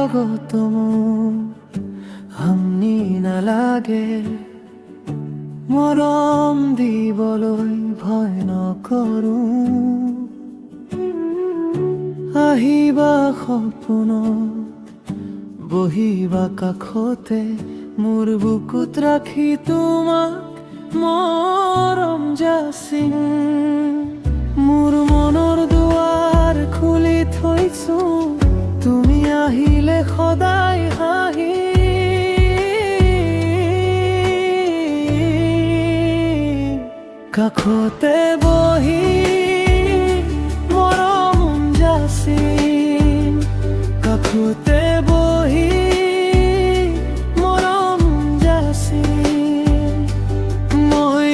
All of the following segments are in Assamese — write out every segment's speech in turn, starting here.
লগত মোৰ আমনি নালাগে, মৰম দিবলৈ ভয় নকৰোঁ। আহিবা সপোনত, বহিবা কাষতে, মোৰ বুকুত ৰাখি তোমাক মৰম যাচিম। মোৰ মনৰ দুৱাৰ খুলি থৈছো, তুমি আহিলে সদায় হাঁহি। কাষতে বহি মৰম যাচিম, কাষতে বহি মৰম যাচিম। মই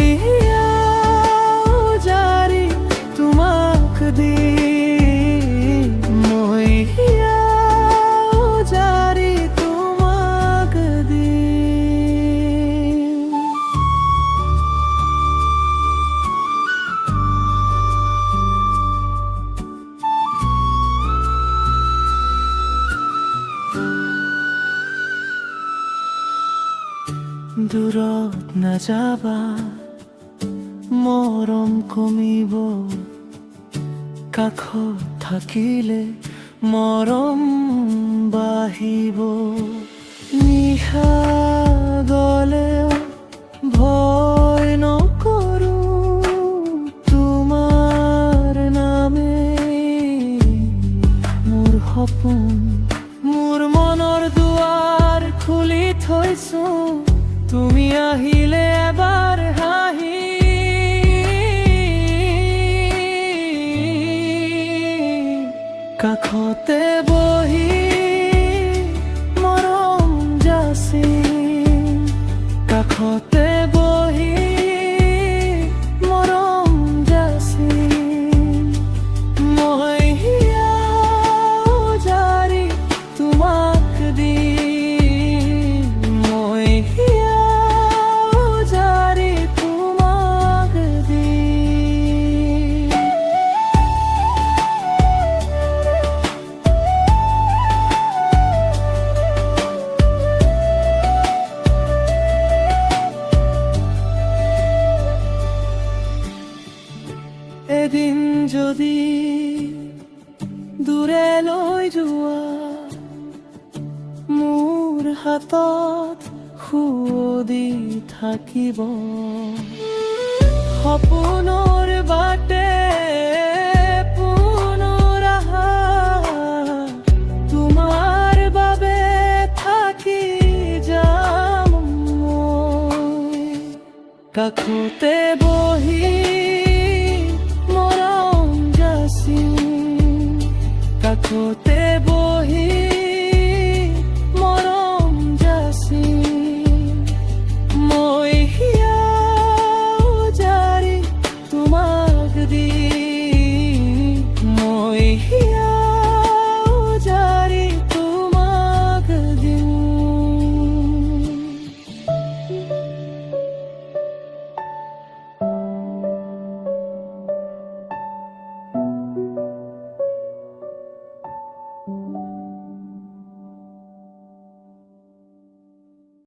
জাৰি তোমাক দিম, মই জাৰি তোমাক দিম। দূৰত নাযাবা, মৰম কমিব, কাষত থাকিলে মৰম বাঢ়িব। নিশা গলেও ভয় নকৰোঁ, তোমাৰ নামে মোৰ সপোন। মোৰ মনৰ দুৱাৰ খুলি থৈছো, তুমি আহিলে এবাৰ হাঁহি। কাষতে বহি মৰম যাচিম, কাষতে বহি মৰম যাচিম। মই জাৰি তোমাক দিম, মই জাৰি তোমাক দিম। এদিন যদি দূৰে লৈ যোৱা, মোৰ হাতত সুদি থাকিব। সপোনৰ বাটে পুনৰ আহা, তোমাৰ বাবে থাকি যাম মই। কাষতে বহি মৰম যাচিম, কাষতে